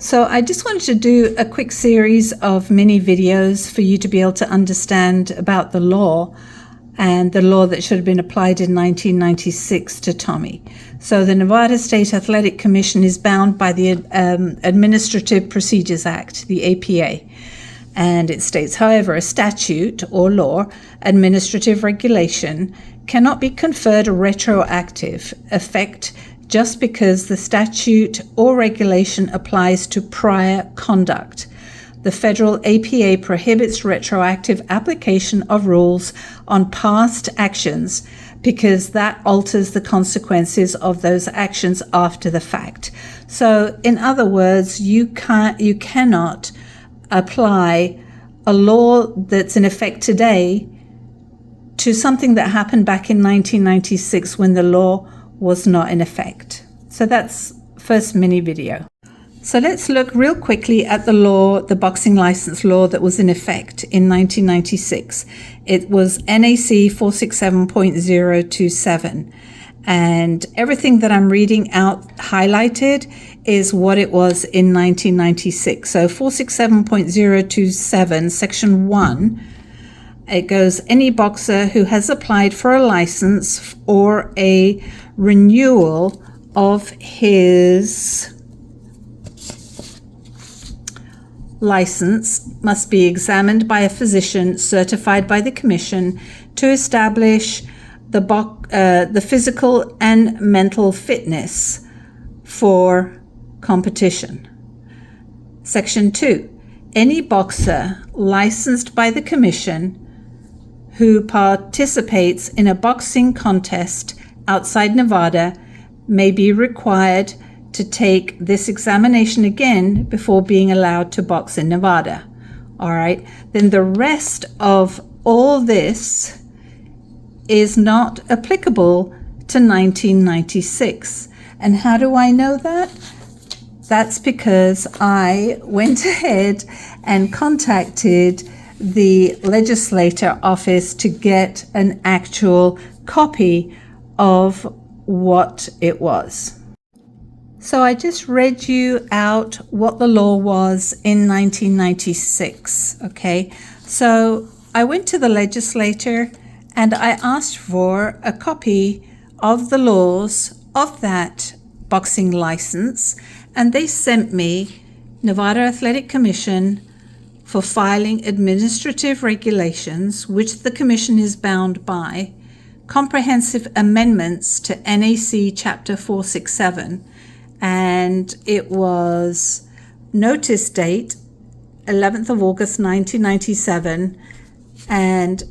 So I just wanted to do a quick series of mini videos for you to be able to understand about the law and the law that should have been applied in 1996 to Tommy. So the Nevada State Athletic Commission is bound by the Administrative Procedures Act, the APA. And it states, however, a statute or law, administrative regulation, cannot be conferred a retroactive effect just because the statute or regulation applies to prior conduct. The federal APA prohibits retroactive application of rules on past actions because that alters the consequences of those actions after the fact. So, in other words, you cannot apply a law that's in effect today to something that happened back in 1996 when the law was not in effect. So that's first mini video. So let's look real quickly at the law, the boxing license law that was in effect in 1996. It was NAC 467.027. And everything that I'm reading out highlighted is what it was in 1996. So 467.027, section 1, it goes, any boxer who has applied for a license or a renewal of his license must be examined by a physician certified by the commission to establish the physical and mental fitness for competition. Section 2. Any boxer licensed by the commission who participates in a boxing contest outside Nevada may be required to take this examination again before being allowed to box in Nevada. All right. Then the rest of all this is not applicable to 1996. And how do I know that? That's because I went ahead and contacted the legislature office to get an actual copy of what it was. So I just read you out what the law was in 1996, okay? So I went to the legislature and I asked for a copy of the laws of that boxing license, and they sent me Nevada Athletic Commission for filing administrative regulations, which the commission is bound by, comprehensive amendments to NAC Chapter 467, and it was notice date 11th of August 1997 and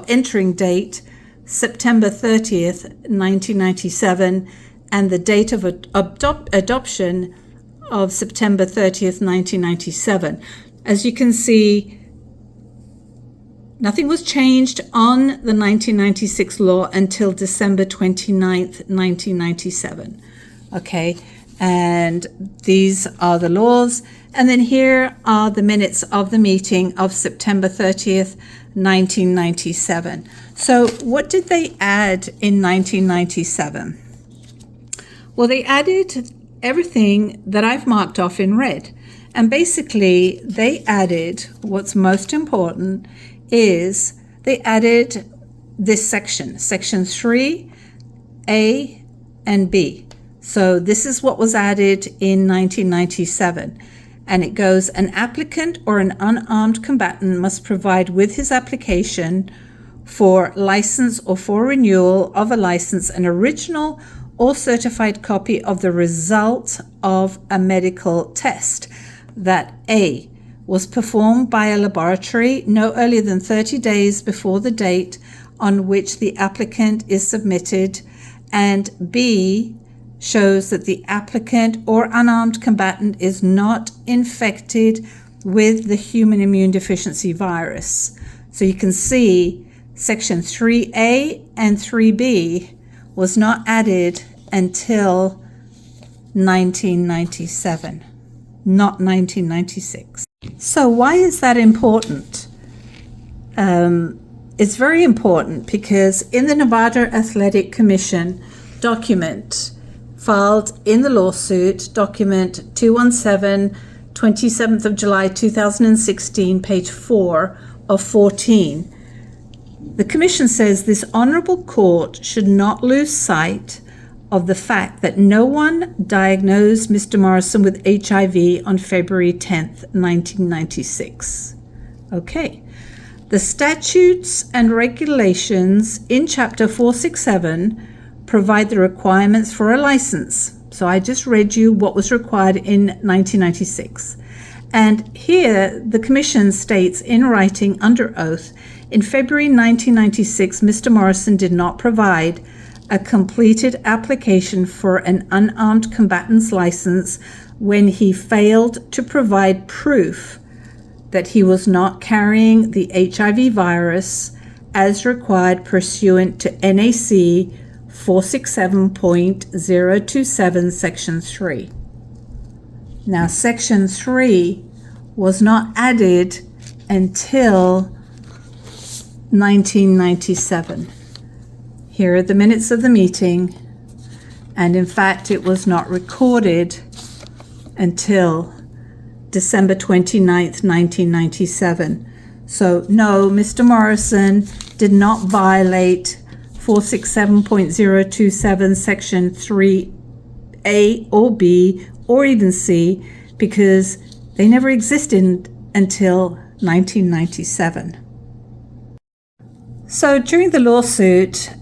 entering date September 30th 1997 and the date of adoption of September 30th 1997. As you can see, nothing was changed on the 1996 law until December 29th, 1997. Okay, and these are the laws. And then here are the minutes of the meeting of September 30th, 1997. So what did they add in 1997? Well, they added everything that I've marked off in red. And basically, they added, what's most important is they added this section 3A and B. So this is what was added in 1997. And it goes, an applicant or an unarmed combatant must provide with his application for license or for renewal of a license an original or certified copy of the result of a medical test that A, was performed by a laboratory no earlier than 30 days before the date on which the applicant is submitted, and B, shows that the applicant or unarmed combatant is not infected with the human immune deficiency virus. So you can see section 3A and 3B was not added until 1997, not 1996. So why is that important? It's very important because in the Nevada Athletic Commission document filed in the lawsuit, document 217, 27th of July 2016, page 4 of 14. The Commission says this Honourable Court should not lose sight of the fact that no one diagnosed Mr. Morrison with HIV on February 10th, 1996. Okay. The statutes and regulations in Chapter 467 provide the requirements for a license. So I just read you what was required in 1996. And here the Commission states in writing under oath, in February 1996, Mr. Morrison did not provide a completed application for an unarmed combatant's license when he failed to provide proof that he was not carrying the HIV virus as required pursuant to NAC 467.027 Section 3. Now, Section 3 was not added until 1997. Here are the minutes of the meeting, and in fact, it was not recorded until December 29th, 1997. So, no, Mr. Morrison did not violate 467.027 Section 3A or B or even C because they never existed until 1997. So during the lawsuit,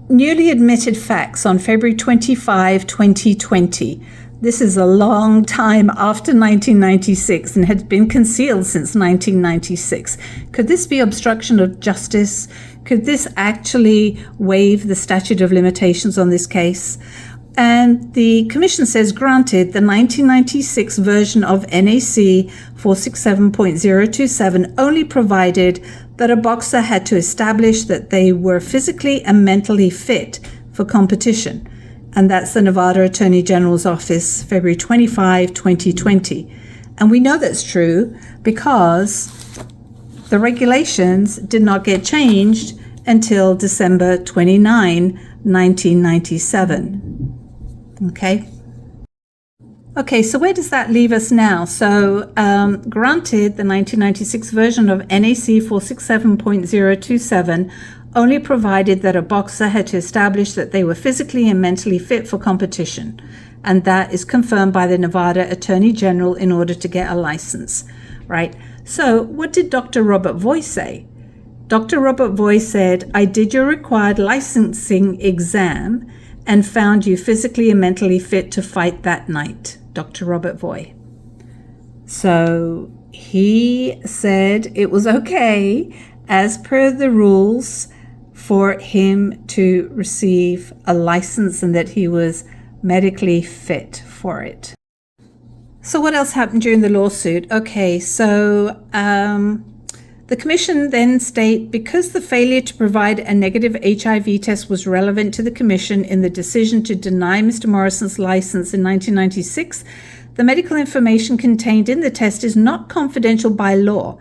newly admitted facts on February 25, 2020. This is a long time after 1996 and had been concealed since 1996. Could this be obstruction of justice? Could this actually waive the statute of limitations on this case? And the Commission says, granted, the 1996 version of NAC 467.027 only provided that a boxer had to establish that they were physically and mentally fit for competition. And that's the Nevada Attorney General's Office, February 25, 2020. And we know that's true because the regulations did not get changed until December 29, 1997. Okay, so where does that leave us now? So, granted, the 1996 version of NAC 467.027 only provided that a boxer had to establish that they were physically and mentally fit for competition. And that is confirmed by the Nevada Attorney General in order to get a license, right? So what did Dr. Robert Voy say? Dr. Robert Voy said, I did your required licensing exam and found you physically and mentally fit to fight that night. Dr. Robert Voy. So he said it was okay, as per the rules, for him to receive a license and that he was medically fit for it. So what else happened during the lawsuit? Okay, so the Commission then state, because the failure to provide a negative HIV test was relevant to the Commission in the decision to deny Mr. Morrison's license in 1996, the medical information contained in the test is not confidential by law.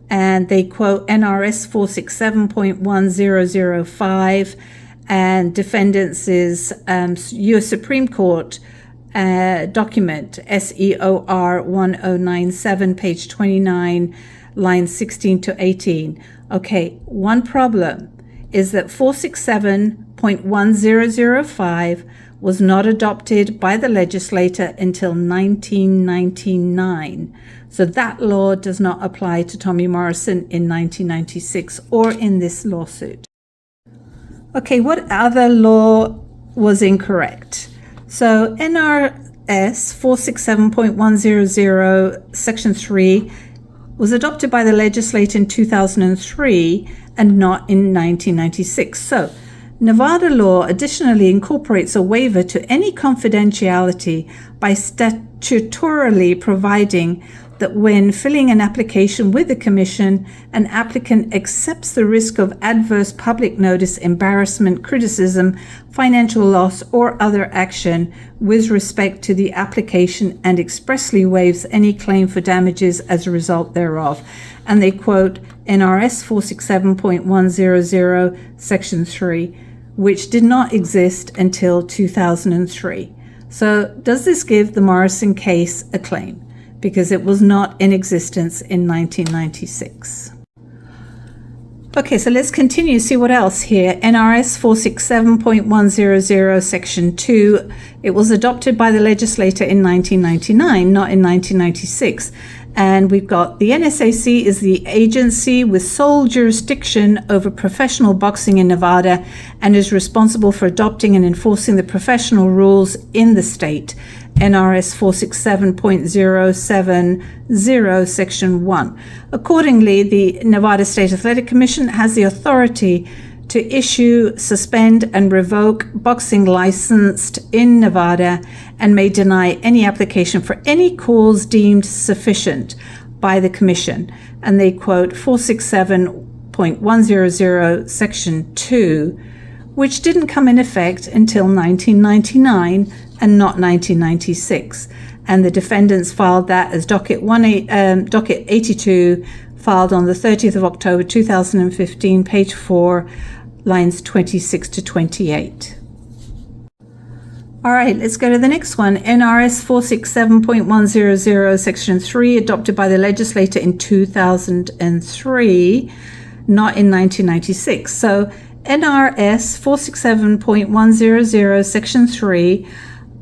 And they quote NRS 467.1005 and defendants is U.S. Supreme Court document SEOR 1097, page 29, lines 16 to 18. Okay, one problem is that 467.1005 was not adopted by the legislator until 1999. So that law does not apply to Tommy Morrison in 1996 or in this lawsuit. Okay, what other law was incorrect? So NRS 467.100 Section 3 was adopted by the legislature in 2003 and not in 1996. So Nevada law additionally incorporates a waiver to any confidentiality by statutorily providing that when filling an application with the Commission, an applicant accepts the risk of adverse public notice, embarrassment, criticism, financial loss, or other action with respect to the application and expressly waives any claim for damages as a result thereof. And they quote NRS 467.100 Section 3, which did not exist until 2003. So does this give the Morrison case a claim? Because it was not in existence in 1996. Okay, so let's continue, see what else here. NRS 467.100 Section 2. It was adopted by the legislature in 1999, not in 1996. And we've got the NSAC is the agency with sole jurisdiction over professional boxing in Nevada and is responsible for adopting and enforcing the professional rules in the state. NRS 467.070 Section 1. Accordingly, the Nevada State Athletic Commission has the authority to issue, suspend, and revoke boxing licensed in Nevada and may deny any application for any cause deemed sufficient by the Commission. And they quote 467.100 Section 2, which didn't come in effect until 1999 and not 1996. And the defendants filed that as docket 82, filed on the 30th of October 2015, page 4, lines 26 to 28. All right, let's go to the next one. NRS 467.100 Section 3, adopted by the legislature in 2003, not in 1996. So NRS 467.100 Section 3,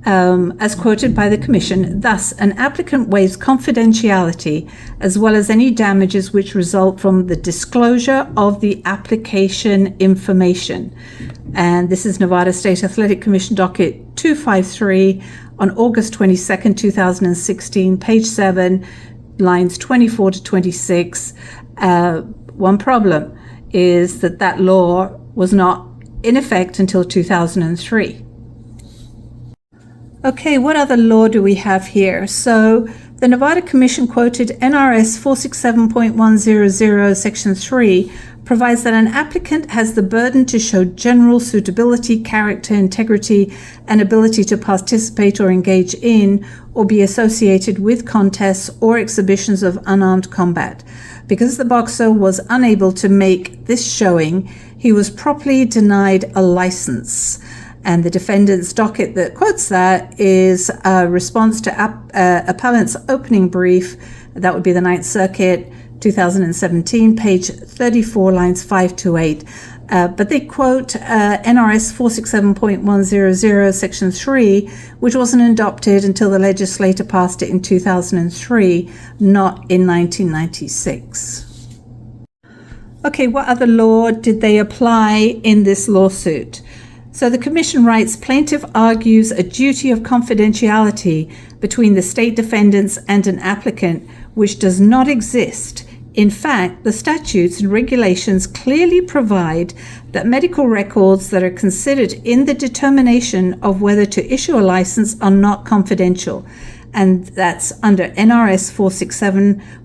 as quoted by the Commission, thus an applicant waives confidentiality as well as any damages which result from the disclosure of the application information. And this is Nevada State Athletic Commission docket 253 on August 22nd, 2016, page 7, lines 24 to 26. One problem is that law was not in effect until 2003. Okay, what other law do we have here? So the Nevada Commission quoted NRS 467.100 Section 3 provides that an applicant has the burden to show general suitability, character, integrity, and ability to participate or engage in or be associated with contests or exhibitions of unarmed combat. Because the boxer was unable to make this showing, he was properly denied a license. And the defendant's docket that quotes that is a response to appellant's opening brief. That would be the Ninth Circuit, 2017, page 34, lines 5 to 8. But they quote NRS 467.100 Section 3, which wasn't adopted until the legislature passed it in 2003, not in 1996. Okay, what other law did they apply in this lawsuit? So the Commission writes, plaintiff argues a duty of confidentiality between the state defendants and an applicant, which does not exist. In fact, the statutes and regulations clearly provide that medical records that are considered in the determination of whether to issue a license are not confidential. And that's under NRS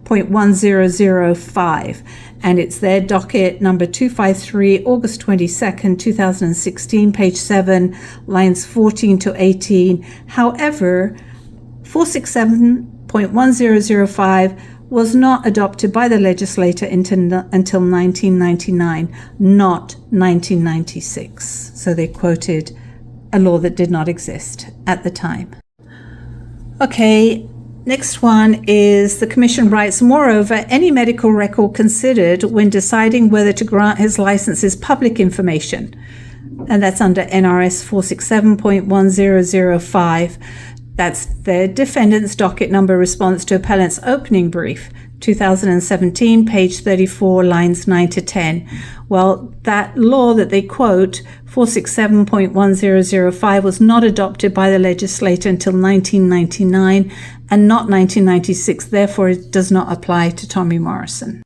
467.1005. And it's their docket number 253, August 22nd, 2016, page 7, lines 14 to 18. However, 467.1005 was not adopted by the legislature until 1999, not 1996. So they quoted a law that did not exist at the time. Okay, next one is the Commission writes, moreover, any medical record considered when deciding whether to grant his license is public information. And that's under NRS 467.1005. That's the defendant's docket number response to appellant's opening brief, 2017, page 34, lines 9 to 10. Well, that law that they quote, 467.1005, was not adopted by the legislature until 1999 and not 1996. Therefore, it does not apply to Tommy Morrison.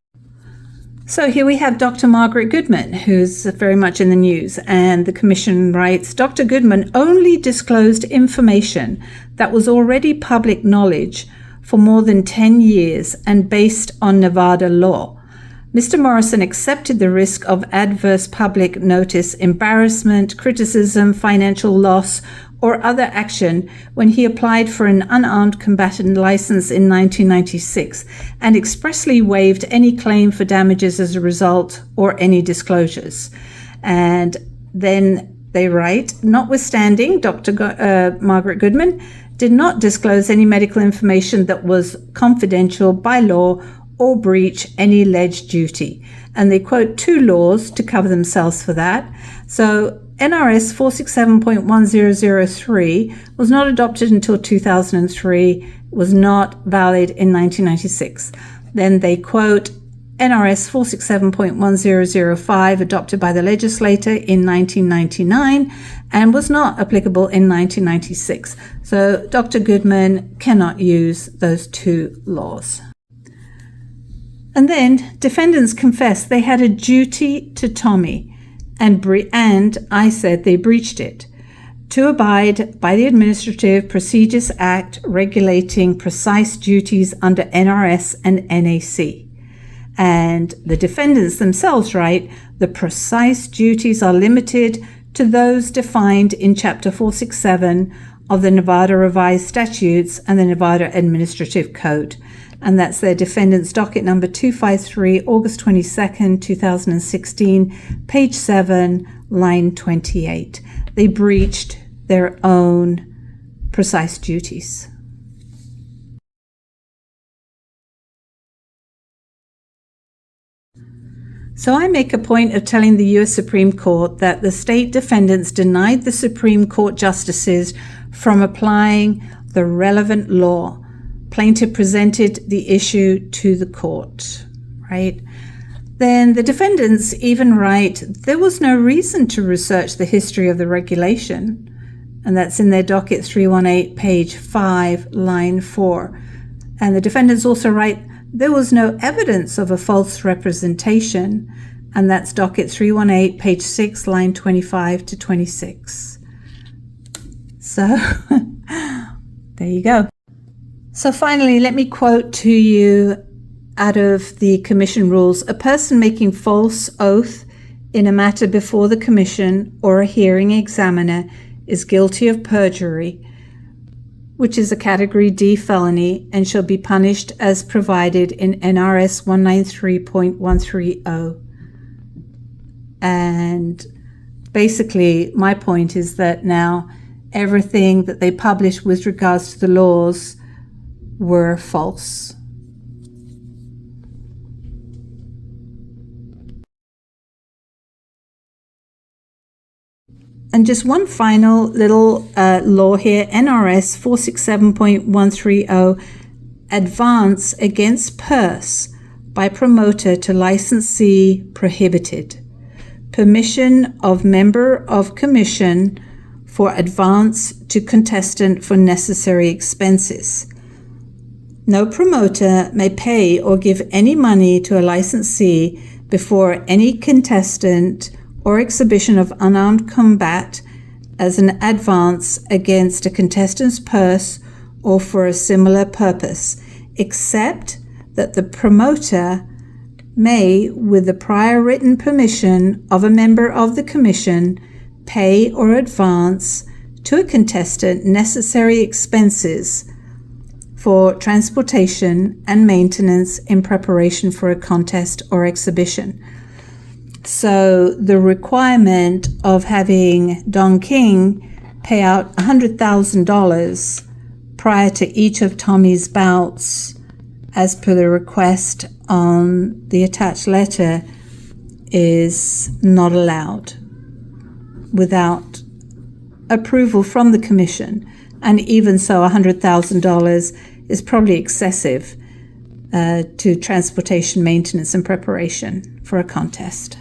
So here we have Dr. Margaret Goodman, who's very much in the news, and the Commission writes, Dr. Goodman only disclosed information that was already public knowledge for more than 10 years and based on Nevada law. Mr. Morrison accepted the risk of adverse public notice, embarrassment, criticism, financial loss, or other action when he applied for an unarmed combatant license in 1996 and expressly waived any claim for damages as a result or any disclosures. And then they write, notwithstanding, Margaret Goodman did not disclose any medical information that was confidential by law or breach any alleged duty. And they quote two laws to cover themselves for that. So NRS 467.1003 was not adopted until 2003, was not valid in 1996. Then they quote NRS 467.1005, adopted by the legislator in 1999 and was not applicable in 1996. So Dr. Goodman cannot use those two laws. And then defendants confessed they had a duty to Tommy, and I said they breached it, to abide by the Administrative Procedures Act regulating precise duties under NRS and NAC. And the defendants themselves write, the precise duties are limited to those defined in Chapter 467 of the Nevada Revised Statutes and the Nevada Administrative Code. And that's their defendant's docket number 253, August 22nd, 2016, page 7, line 28. They breached their own precise duties. So I make a point of telling the U.S. Supreme Court that the state defendants denied the Supreme Court justices from applying the relevant law. Plaintiff presented the issue to the court, right? Then the defendants even write, there was no reason to research the history of the regulation. And that's in their docket 318, page 5, line 4. And the defendants also write, there was no evidence of a false representation. And that's docket 318, page 6, line 25 to 26. So there you go. So finally, let me quote to you out of the commission rules. A person making false oath in a matter before the commission or a hearing examiner is guilty of perjury, which is a category D felony and shall be punished as provided in NRS 193.130. And basically, my point is that now everything that they published with regards to the laws were false. And just one final little law here, NRS 467.130, advance against purse by promoter to licensee prohibited. Permission of member of commission for advance to contestant for necessary expenses. No promoter may pay or give any money to a licensee before any contestant or exhibition of unarmed combat as an advance against a contestant's purse or for a similar purpose, except that the promoter may, with the prior written permission of a member of the commission, pay or advance to a contestant necessary expenses for transportation and maintenance in preparation for a contest or exhibition. So the requirement of having Don King pay out $100,000 prior to each of Tommy's bouts, as per the request on the attached letter, is not allowed without approval from the commission. And even so, $100,000 is probably excessive to transportation, maintenance, and preparation for a contest.